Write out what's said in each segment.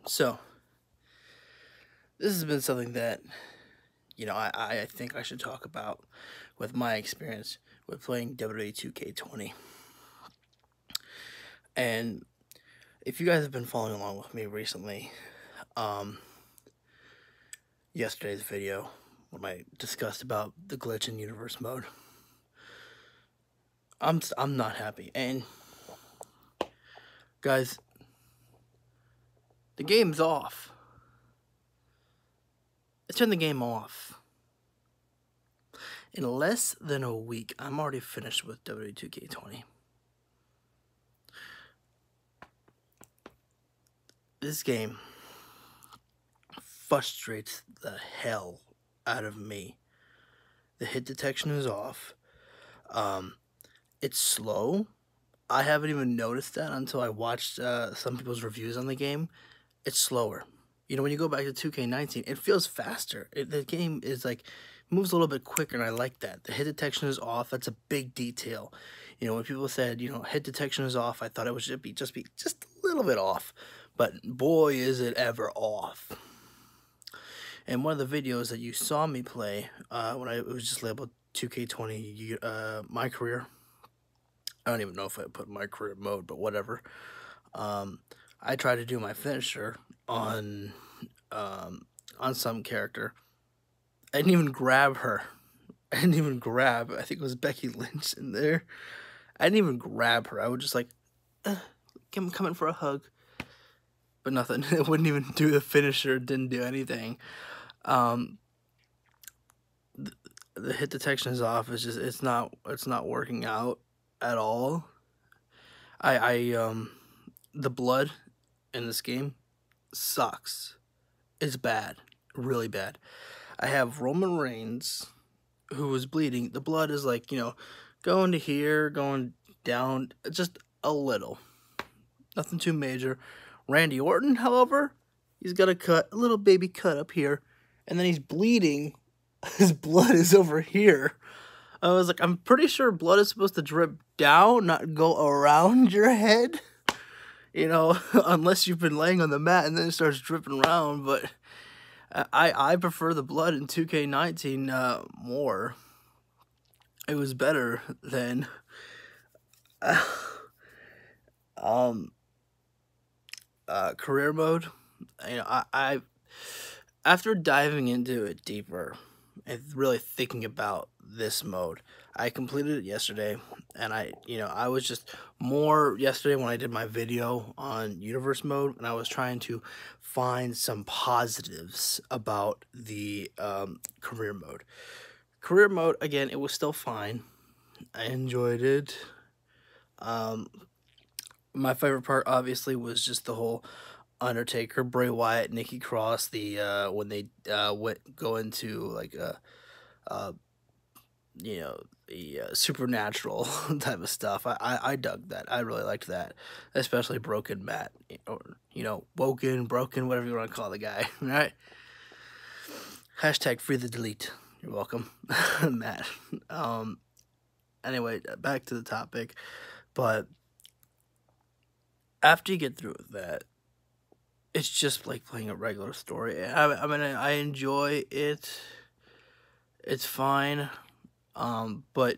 So, this has been something that, I think I should talk about with my experience with playing WWE2K20. And if you guys have been following along with me recently, um, yesterday's video, when I discussed about the glitch in universe mode, I'm not happy. And, guys, the game's off. Let's turn the game off. In less than a week, I'm already finished with WWE2K20. This game frustrates the hell out of me. The hit detection is off. It's slow. I haven't even noticed that until I watched some people's reviews on the game. It's slower. When you go back to 2K19, it feels faster. The game is moves a little bit quicker, and I like that. The hit detection is off. That's a big detail. When people said, hit detection is off, I thought it would just be just a little bit off. But boy, is it ever off. And one of the videos that you saw me play, when it was just labeled 2K20 my career. I don't even know if I put my career mode, but whatever. I tried to do my finisher on some character. I didn't even grab her. I think it was Becky Lynch in there. I didn't even grab her. I was just like, I'm coming for a hug. But nothing. It wouldn't even do the finisher. Didn't do anything. The hit detection is off. It's not working out at all. The blood in this game sucks. It's bad. Really bad. I have Roman Reigns, who was bleeding. The blood is going to here, going down just a little. Nothing too major. Randy Orton, however, he's got a little baby cut up here, and then he's bleeding. His blood is over here. I was like, I'm pretty sure blood is supposed to drip down, not go around your head. Unless you've been laying on the mat and then it starts dripping around. But I prefer the blood in 2K19 more. It was better than career mode. I after diving into it deeper and really thinking about this mode, I completed it yesterday, and I was just more yesterday when I did my video on universe mode, and I was trying to find some positives about the career mode. Career mode, again, it was still fine. I enjoyed it. My favorite part, obviously, was just the whole Undertaker, Bray Wyatt, Nikki Cross, when they go into the supernatural type of stuff. I dug that. I really liked that, especially Broken Matt, or Woken, Broken, whatever you want to call the guy. All right. Hashtag free the delete. You're welcome, Matt. Anyway, back to the topic. But after you get through with that, it's just like playing a regular story. I mean, I enjoy it. It's fine. But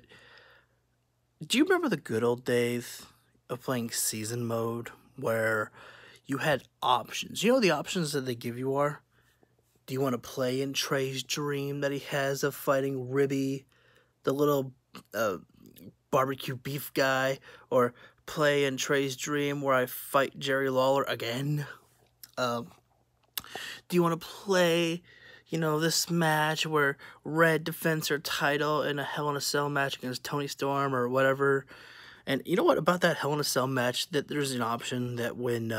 do you remember the good old days of playing season mode where you had options? You know the options that they give you are? Do you want to play in Trey's dream that he has of fighting Ribby, the little barbecue beef guy, or play in Trey's dream where I fight Jerry Lawler again? Do you want to play, this match where Red defends her title in a Hell in a Cell match against Toni Storm or whatever? And you know what about that Hell in a Cell match? That there's an option that when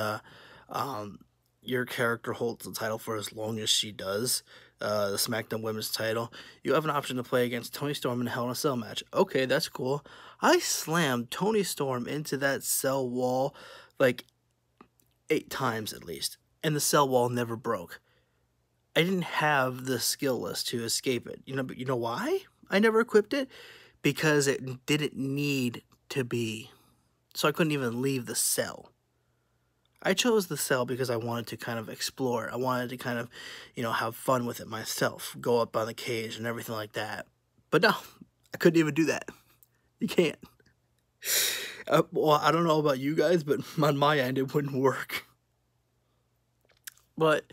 your character holds the title for as long as she does, the SmackDown Women's title, you have an option to play against Toni Storm in a Hell in a Cell match. Okay, that's cool. I slammed Toni Storm into that cell wall 8 times at least, and the cell wall never broke. I didn't have the skill list to escape it. But you know why I never equipped it? Because it didn't need to be. So I couldn't even leave the cell. I chose the cell because I wanted to kind of explore. I wanted to kind of, have fun with it myself, go up on the cage and everything like that. But no, I couldn't even do that. You can't. Well, I don't know about you guys, but on my end, it wouldn't work. But,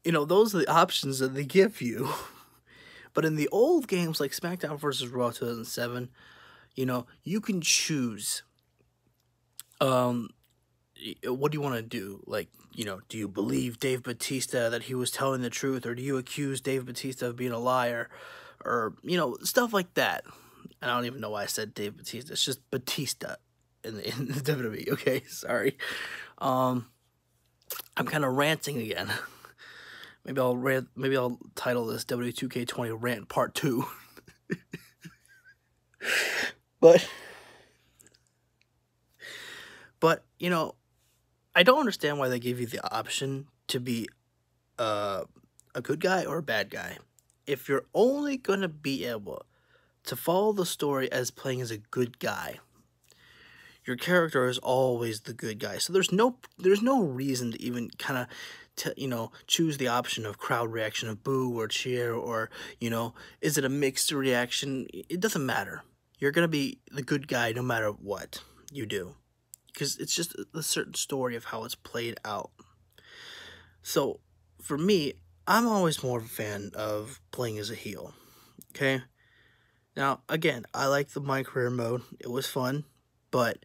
those are the options that they give you. But in the old games like SmackDown vs. Raw 2007, you can choose. What do you want to do? Like, do you believe Dave Bautista that he was telling the truth, or do you accuse Dave Bautista of being a liar, or stuff like that? And I don't even know why I said Dave Bautista. It's just Batista in the WWE. Okay, sorry. I'm kind of ranting again. Maybe I'll title this WWE2K20 Rant Part 2. But I don't understand why they give you the option to be a good guy or a bad guy. If you're only gonna be able to follow the story as playing as a good guy, your character is always the good guy. So there's no reason to even kind of choose the option of crowd reaction of boo or cheer, or is it a mixed reaction? It doesn't matter. You're gonna be the good guy no matter what you do, because it's just a certain story of how it's played out. So for me, I'm always more of a fan of playing as a heel. Okay. Now again, I like the My Career mode. It was fun, but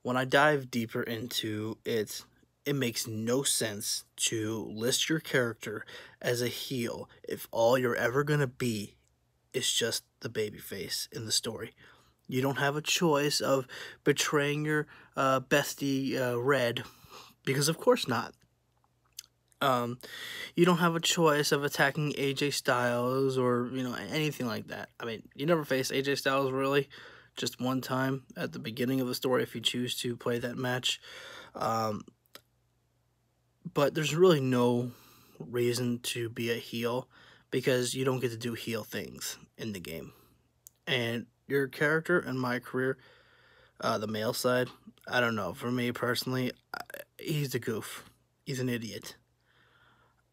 when I dive deeper into it, it makes no sense to list your character as a heel if all you're ever going to be is just the babyface in the story. You don't have a choice of betraying your bestie Red, because of course not. You don't have a choice of attacking AJ Styles or, anything like that. I mean, you never face AJ Styles really, just one time at the beginning of the story if you choose to play that match. But there's really no reason to be a heel, because you don't get to do heel things in the game. And your character in My Career, the male side, I don't know. For me personally, he's a goof. He's an idiot.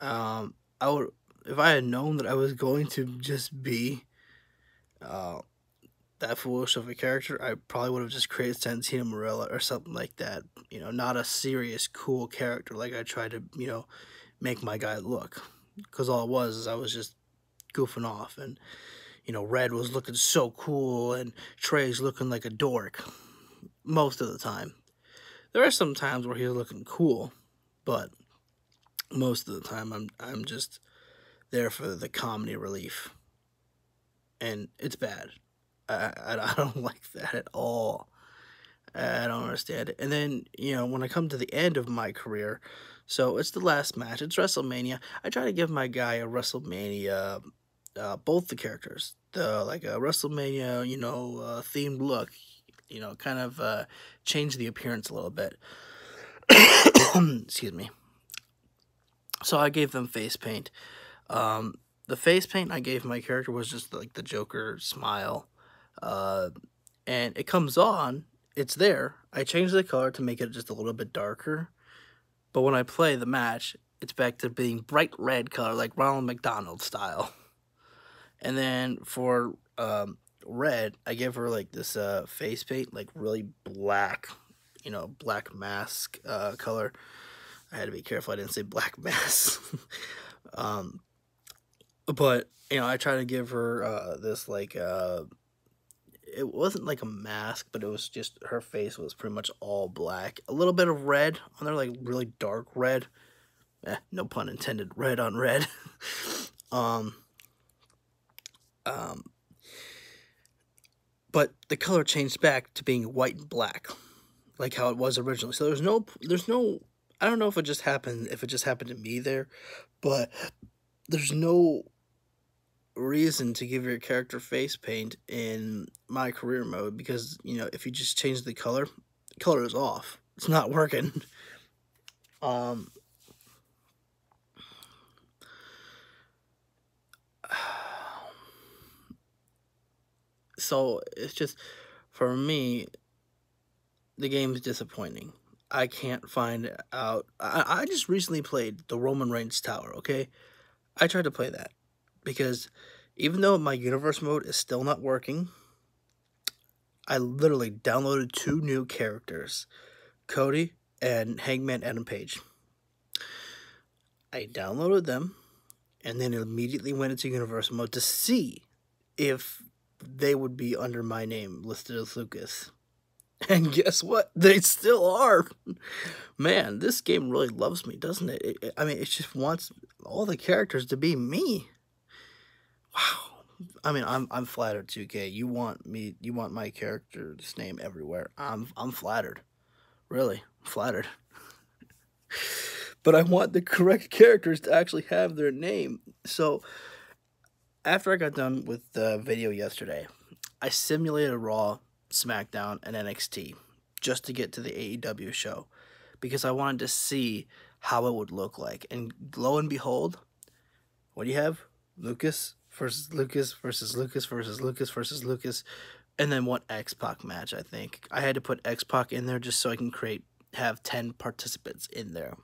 I would, if I had known that I was going to just be that foolish of a character, I probably would have just created Santino Marella or something like that. Not a serious, cool character like I tried to, make my guy look. Because all it was is I was just goofing off, and, Red was looking so cool, and Trey's looking like a dork most of the time. There are some times where he's looking cool, but most of the time I'm just there for the comedy relief, and it's bad. I don't like that at all. I don't understand it. And then, when I come to the end of My Career, so it's the last match, it's WrestleMania, I try to give my guy a WrestleMania, both the characters, like a WrestleMania, themed look, kind of change the appearance a little bit. Excuse me. So I gave them face paint. The face paint I gave my character was just like the Joker smile. And it comes on, it's there. I changed the color to make it just a little bit darker. But when I play the match, it's back to being bright red color, like Ronald McDonald style. And then for Red, I give her like this face paint, like really black, black mask color. I had to be careful I didn't say black mask. But, I try to give her this like it wasn't like a mask, but it was just her face was pretty much all black. A little bit of red on there, like really dark red. No pun intended, red on red. But the color changed back to being white and black, like how it was originally. So there's no, I don't know if it just happened to me there, but there's no reason to give your character face paint in My Career mode, because if you just change the color is off. It's not working. So it's just, for me, the game is disappointing. I can't find out. I just recently played the Roman Reigns Tower, okay? I tried to play that because even though my universe mode is still not working, I literally downloaded 2 new characters, Cody and Hangman Adam Page. I downloaded them and then immediately went into universe mode to see if they would be under my name listed as Lucas. And guess what? They still are. Man, this game really loves me, doesn't it? I mean, it just wants all the characters to be me. Wow. I mean, I'm flattered, 2K. You want my character's name everywhere. I'm flattered. Really, flattered. But I want the correct characters to actually have their name. So, after I got done with the video yesterday, I simulated Raw, SmackDown, and NXT just to get to the AEW show because I wanted to see how it would look like. And lo and behold, what do you have? Lucas versus Lucas versus Lucas versus Lucas versus Lucas, and then one X-Pac match, I think. I had to put X-Pac in there just so I can have 10 participants in there.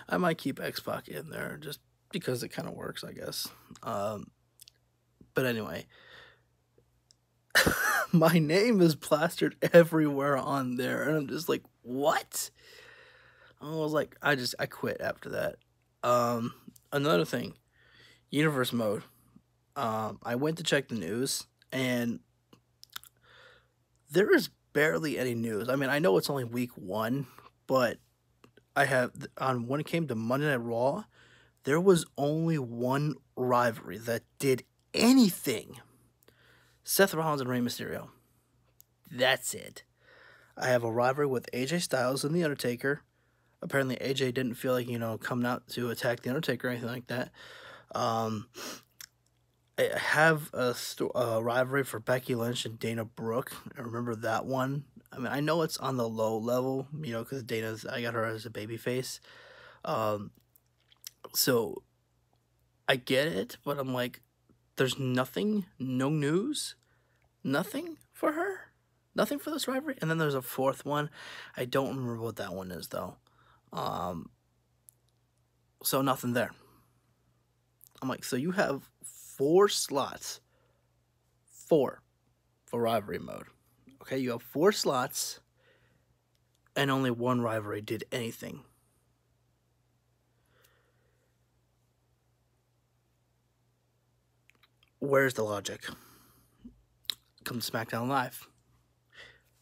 I might keep X-Pac in there just because it kind of works, I guess. But anyway, my name is plastered everywhere on there, and I'm just like, what? I was like, I quit after that. Another thing, universe mode. I went to check the news, and there is barely any news. I mean, I know it's only week 1, but when it came to Monday Night Raw, there was only one rivalry that did anything. Seth Rollins and Rey Mysterio. That's it. I have a rivalry with AJ Styles and The Undertaker. Apparently AJ didn't feel like, coming out to attack The Undertaker or anything like that. I have a rivalry for Becky Lynch and Dana Brooke. I remember that one. I mean, I know it's on the low level, because I got her as a babyface. So I get it, but I'm like, there's nothing, no news, nothing for her, nothing for this rivalry. And then there's a 4th one. I don't remember what that one is though. So nothing there. I'm like, so you have 4 slots, 4 for rivalry mode. Okay, you have 4 slots, and only one rivalry did anything. Where's the logic? Come to SmackDown Live.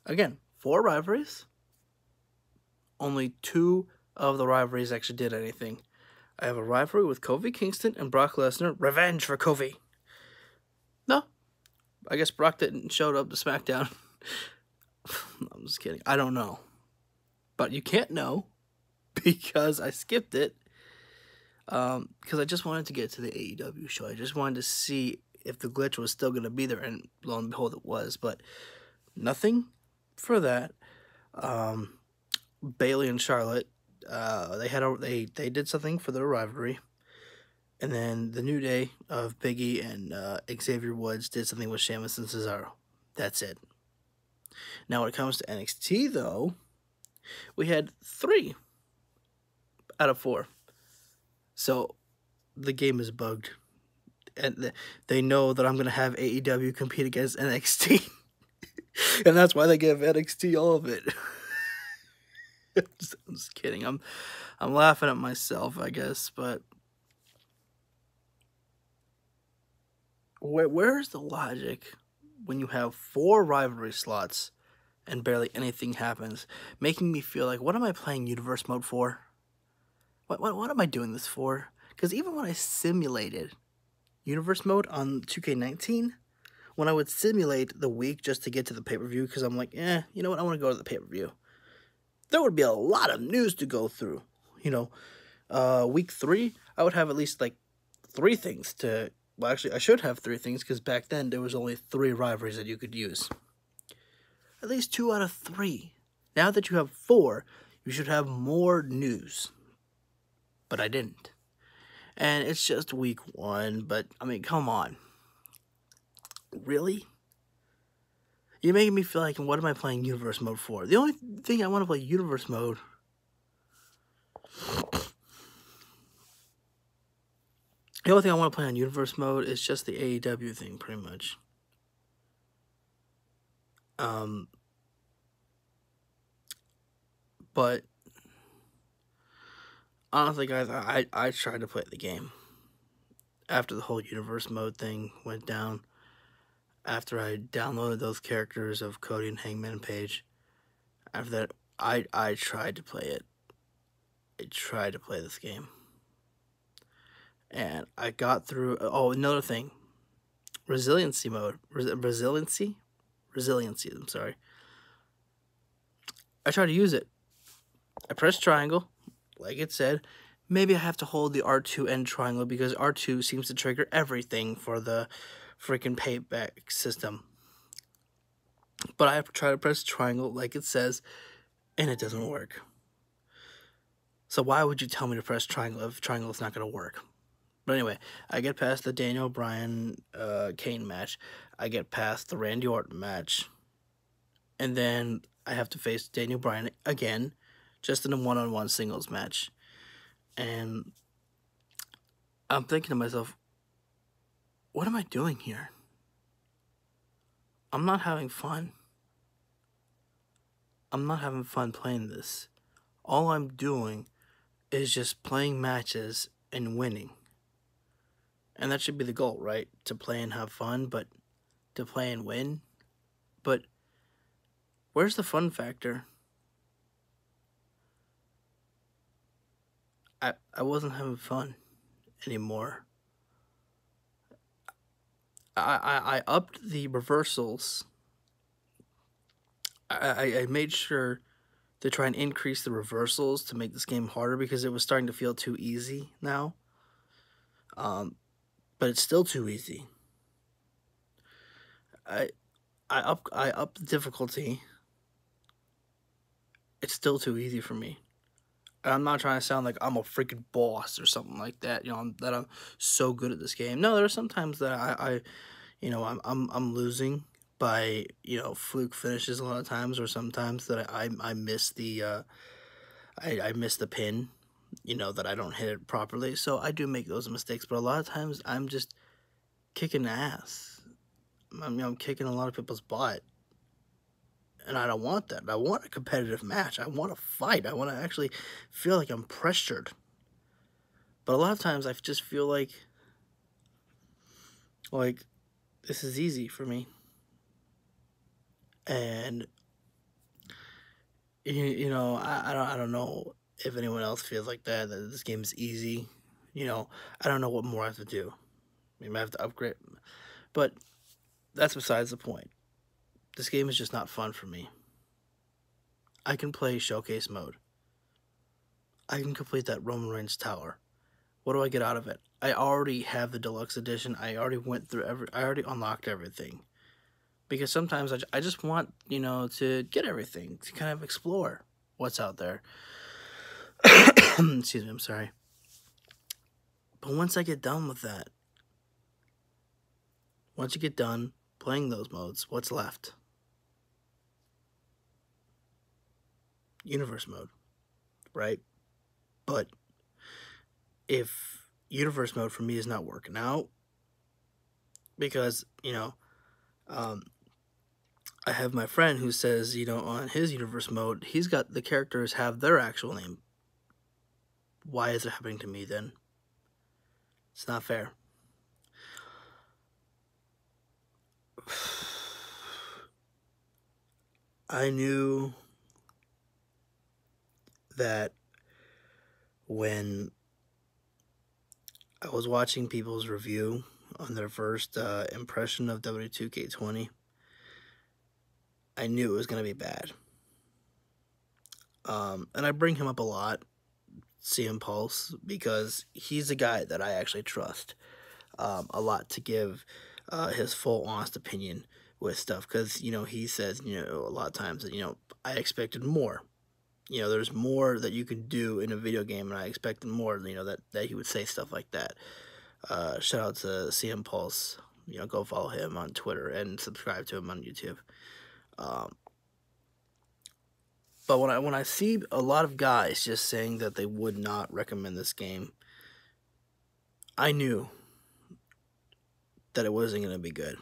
Again, 4 rivalries. Only 2 of the rivalries actually did anything. I have a rivalry with Kofi Kingston and Brock Lesnar. Revenge for Kofi. No. I guess Brock didn't show up to SmackDown. I'm just kidding. I don't know. But you can't know because I skipped it. Because I just wanted to get to the AEW show. I just wanted to see if the glitch was still going to be there, and lo and behold, it was. But nothing for that. Bayley and Charlotte, they did something for their rivalry, and then the New Day of Big E and Xavier Woods did something with Sheamus and Cesaro. That's it. Now, when it comes to NXT, though, we had 3 out of 4. So, the game is bugged. And they know that I'm going to have AEW compete against NXT. And that's why they give NXT all of it. I'm just kidding. I'm laughing at myself, I guess. But where's the logic when you have 4 rivalry slots and barely anything happens? Making me feel like, what am I playing universe mode for? What am I doing this for? Because even when I simulated universe mode on 2K19, when I would simulate the week just to get to the pay-per-view, because I'm like, you know what, I want to go to the pay-per-view, there would be a lot of news to go through. Week 3, I would have at least like 3 things to, well, actually, I should have 3 things, because back then there was only 3 rivalries that you could use. At least 2 out of 3. Now that you have 4, you should have more news. But I didn't. And it's just week 1, but, I mean, come on. Really? You're making me feel like, what am I playing Universe Mode for? The only thing I want to play Universe Mode... The only thing I want to play on Universe Mode is just the AEW thing, pretty much. But honestly, guys, I tried to play the game after the whole Universe Mode thing went down. After I downloaded those characters of Cody and Hangman and Page, after that, I tried to play it. I tried to play this game. And I got through... Oh, another thing. Resiliency mode. Resiliency, I'm sorry. I tried to use it. I pressed triangle, like it said. Maybe I have to hold the R2 and triangle because R2 seems to trigger everything for the freaking payback system. But I have to try to press triangle like it says, and it doesn't work. So why would you tell me to press triangle if triangle is not going to work? But anyway, I get past the Daniel Bryan Kane match. I get past the Randy Orton match. And then I have to face Daniel Bryan again, just in a one-on-one singles match. And I'm thinking to myself, what am I doing here? I'm not having fun. I'm not having fun playing this. All I'm doing is just playing matches and winning. And that should be the goal, right? To play and have fun, but to play and win. But where's the fun factor? I wasn't having fun anymore. I upped the reversals. I made sure to try and increase the reversals to make this game harder because it was starting to feel too easy now. But it's still too easy. I upped the difficulty. It's still too easy for me. I'm not trying to sound like I'm a freaking boss or something like that. You know, that I'm so good at this game. No, there are some times that I'm losing by, you know, fluke finishes a lot of times, or sometimes that I miss the I miss the pin, you know, that I don't hit it properly. So I do make those mistakes, but a lot of times I'm just kicking ass. I mean, I'm kicking a lot of people's butt. And I don't want that. I want a competitive match. I want to fight. I want to actually feel like I'm pressured. But a lot of times I just feel like this is easy for me. And you know, I don't know if anyone else feels like that this game is easy. You know, I don't know what more I have to do. Maybe I have to upgrade. But that's besides the point. This game is just not fun for me. I can play Showcase mode. I can complete that Roman Reigns tower. What do I get out of it? I already have the deluxe edition. I already went through I already unlocked everything. Because sometimes I just want, you know, to get everything, to kind of explore what's out there. Excuse me, I'm sorry. But once I get done with that, once you get done playing those modes, what's left? Universe mode, right? But if Universe mode for me is not working out, because, you know, I have my friend who says, you know, on his Universe mode, he's got the characters have their actual name. Why is it happening to me then? It's not fair. I knew that when I was watching people's review on their first impression of WWE2K20, I knew it was going to be bad. And I bring him up a lot, CM Pulse, because he's a guy that I actually trust a lot to give his full, honest opinion with stuff. Because, you know, he says, you know, a lot of times that, you know, I expected more. You know, there's more that you can do in a video game, and I expected more, you know, that he would say stuff like that. Shout out to CM Pulse. You know, go follow him on Twitter and subscribe to him on YouTube. Um, but when I see a lot of guys just saying that they would not recommend this game, I knew that it wasn't going to be good.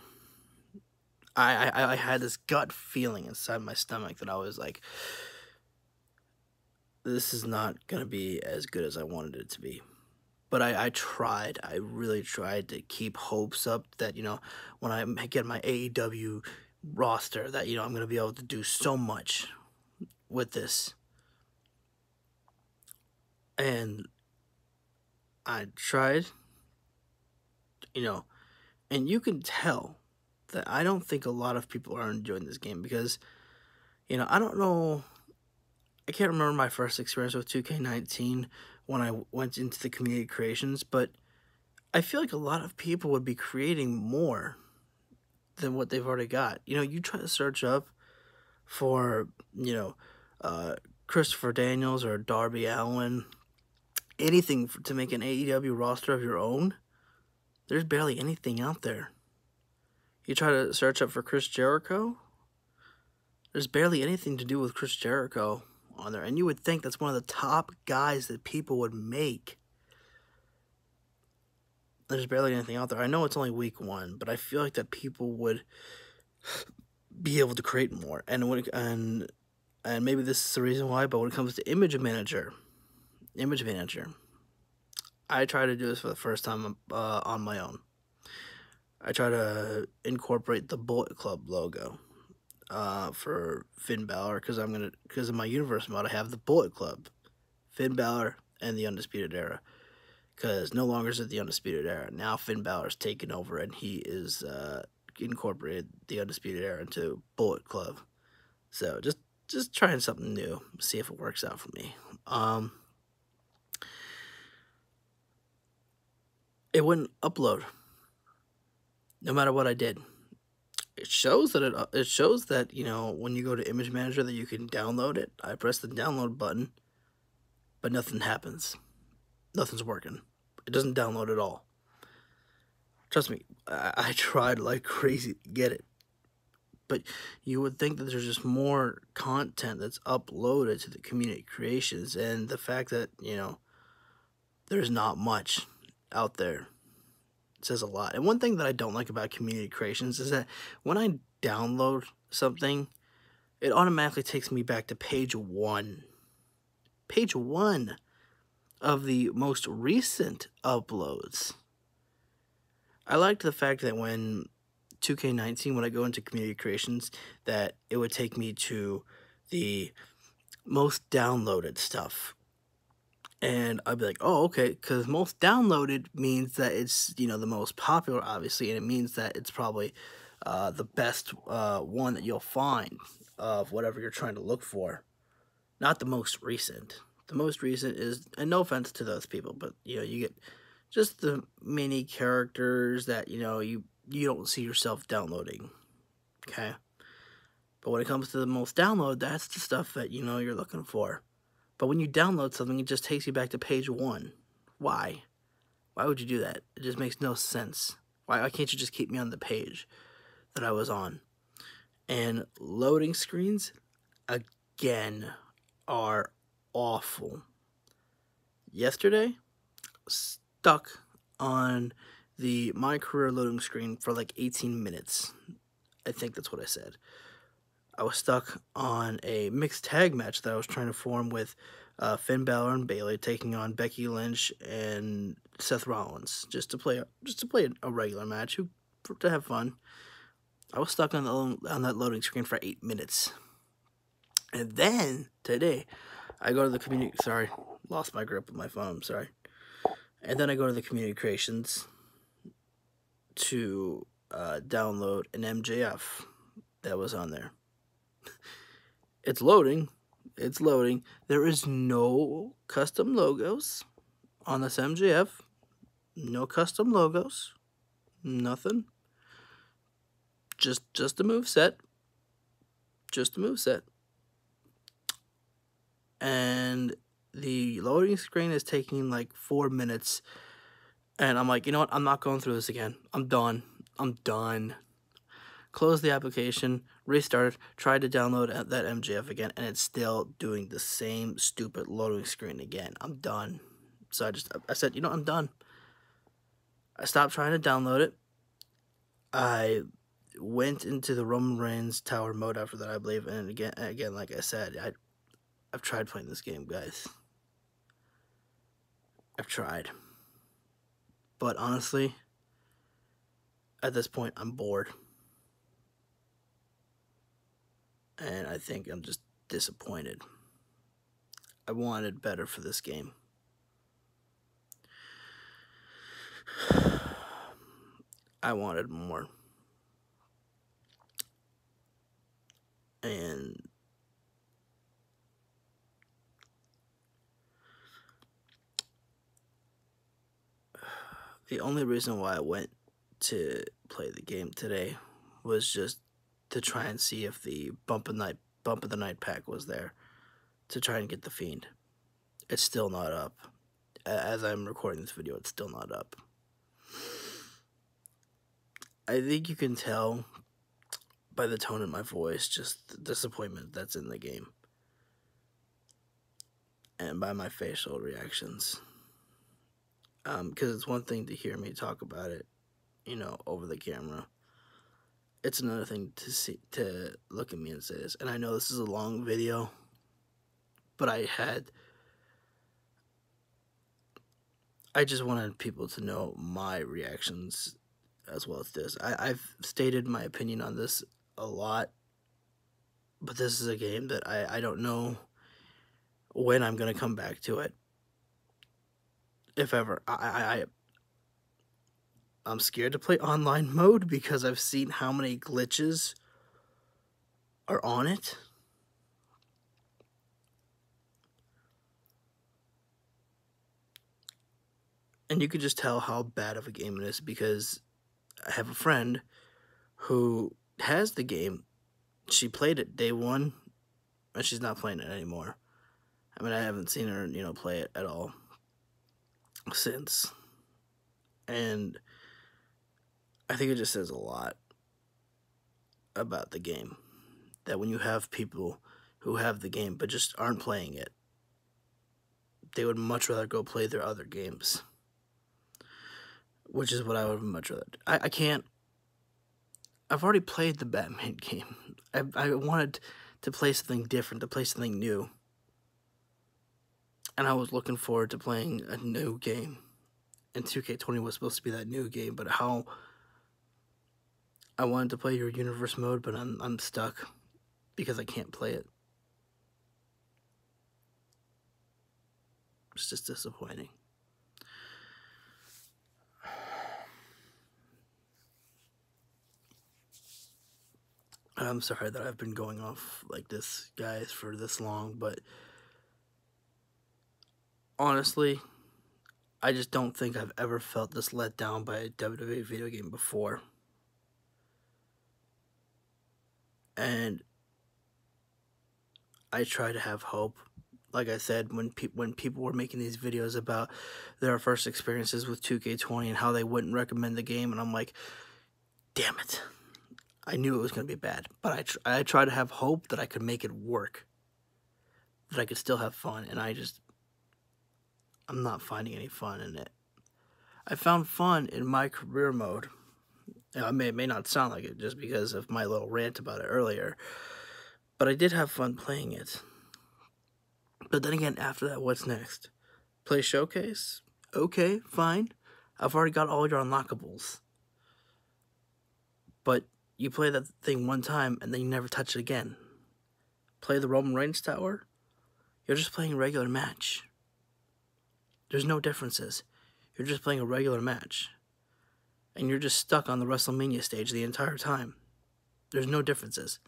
I had this gut feeling inside my stomach that I was like, this is not going to be as good as I wanted it to be. But I tried. I really tried to keep hopes up that, when I get my AEW roster, that, I'm going to be able to do so much with this. And I tried, and you can tell that I don't think a lot of people are enjoying this game because, I don't know. I can't remember my first experience with 2K19 when I went into the community creations, but I feel like a lot of people would be creating more than what they've already got. You try to search up for, Christopher Daniels or Darby Allin, anything to make an AEW roster of your own, there's barely anything out there. You try to search up for Chris Jericho, there's barely anything to do with Chris Jericho on there. And you would think that's one of the top guys that people would make. There's barely anything out there. I know it's only week 1, but I feel like that people would be able to create more. And maybe this is the reason why, but when it comes to Image Manager, I try to do this for the first time on my own. I try to incorporate the Bullet Club logo for Finn Balor because in my universe mode I have the Bullet Club, Finn Balor, and the Undisputed Era. Because no longer is it the Undisputed Era. Now Finn Balor's taken over and he is incorporated the Undisputed Era into Bullet Club. So just trying something new, see if it works out for me. It wouldn't upload, no matter what I did. It shows that when you go to Image Manager that you can download it. I press the download button, but nothing happens. Nothing's working. It doesn't download at all. Trust me, I tried like crazy to get it. But you would think that there's just more content that's uploaded to the community creations, and the fact that, there's not much out there says a lot. And one thing that I don't like about community creations is that when I download something, it automatically takes me back to page 1. Page 1 of the most recent uploads. I liked the fact that when 2K19, when I go into community creations, that it would take me to the most downloaded stuff. And I'd be like, oh, okay, because most downloaded means that it's, the most popular, obviously, and it means that it's probably the best one that you'll find of whatever you're trying to look for. Not the most recent. The most recent is, and no offense to those people, but, you get just the mini characters that, you don't see yourself downloading, okay? But when it comes to the most download, that's the stuff that, you're looking for. But when you download something, it just takes you back to page 1. Why? Why would you do that? It just makes no sense. Why can't you just keep me on the page that I was on? And loading screens, again, are awful. Yesterday, stuck on the My Career loading screen for like 18 minutes. I think that's what I said. I was stuck on a mixed tag match that I was trying to form with Finn Balor and Bayley taking on Becky Lynch and Seth Rollins, just to play a regular match, to have fun. I was stuck on that loading screen for 8 minutes, and then today, I go to the community. Sorry, lost my grip with my phone. I'm sorry. And then I go to the community creations to download an MJF that was on there. It's loading. There is no custom logos on this MJF. No custom logos. Nothing. Just a moveset. And the loading screen is taking like 4 minutes. And I'm like, you know what? I'm not going through this again. I'm done. closed the application, restarted, tried to download that MJF again, and it's still doing the same stupid loading screen again. I'm done. So I said, you know, I'm done. I stopped trying to download it. I went into the Roman Reigns tower mode after that, I believe, and again, like I said, I've tried playing this game, guys. I've tried. But honestly, at this point, I'm bored. And I think I'm just disappointed. I wanted better for this game. I wanted more. And the only reason why I went to play the game today was just to try and see if the bump of the night pack was there, to try and get the Fiend. It's still not up. As I'm recording this video, it's still not up. I think you can tell by the tone in my voice just the disappointment that's in the game, and by my facial reactions. Because it's one thing to hear me talk about it, you know, over the camera. It's another thing to look at me and say this. And I know this is a long video, but I just wanted people to know my reactions as well as this. I've stated my opinion on this a lot, but this is a game that I don't know when I'm going to come back to it. If ever. I'm scared to play online mode because I've seen how many glitches are on it. And you can just tell how bad of a game it is because I have a friend who has the game. She played it day one, and she's not playing it anymore. I mean, I haven't seen her, you know, play it at all since. And I think it just says a lot about the game. That when you have people who have the game but just aren't playing it, they would much rather go play their other games. Which is what I would much rather. I can't. I've already played the Batman game. I wanted to play something different, to play something new. And I was looking forward to playing a new game. And 2K20 was supposed to be that new game, but how I wanted to play your universe mode, but I'm stuck because I can't play it. It's just disappointing. And I'm sorry that I've been going off like this, guys, for this long, but honestly, I just don't think I've ever felt this let down by a WWE video game before. And I try to have hope. Like I said, when people were making these videos about their first experiences with 2K20 and how they wouldn't recommend the game, and I'm like, damn it. I knew it was going to be bad, but I try to have hope that I could make it work, that I could still have fun, and I'm not finding any fun in it. I found fun in my career mode. Now, it may not sound like it just because of my little rant about it earlier, but I did have fun playing it. But then again, after that, what's next? Play Showcase? Okay, fine. I've already got all your unlockables. But you play that thing one time, and then you never touch it again. Play the Roman Reigns Tower? You're just playing a regular match. There's no differences. You're just playing a regular match. And you're just stuck on the WrestleMania stage the entire time. There's no differences.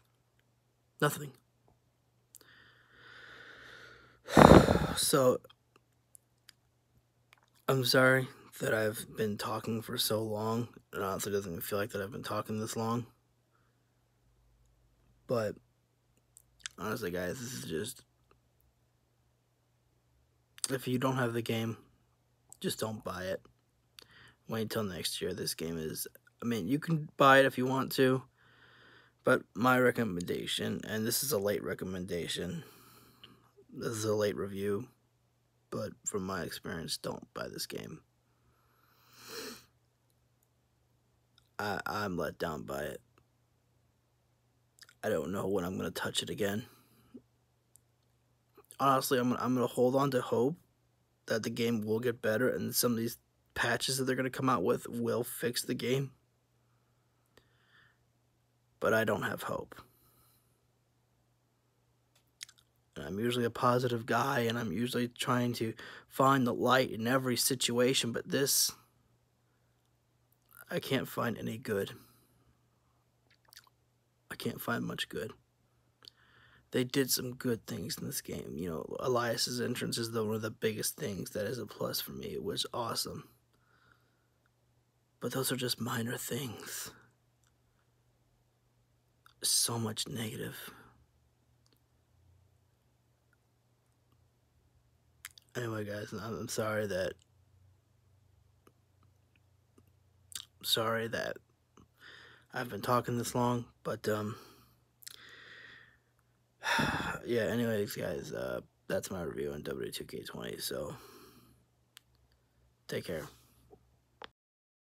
Nothing. So, I'm sorry that I've been talking for so long. It honestly doesn't feel like that I've been talking this long. But, honestly, guys, this is just... If you don't have the game, just don't buy it. Wait until next year. This game is... I mean, you can buy it if you want to. But my recommendation, and this is a late recommendation, this is a late review, but from my experience, don't buy this game. I'm let down by it. I don't know when I'm going to touch it again. Honestly, I'm gonna hold on to hope that the game will get better and some of these patches that they're going to come out with will fix the game. But I don't have hope. And I'm usually a positive guy, and I'm usually trying to find the light in every situation, but this, I can't find any good. I can't find much good. They did some good things in this game. You know, Elias's entrance is one of the biggest things that is a plus for me. It was awesome. But those are just minor things. So much negative. Anyway, guys, I'm sorry that I've been talking this long, but yeah, anyways, guys, that's my review on WWE2K20, so take care.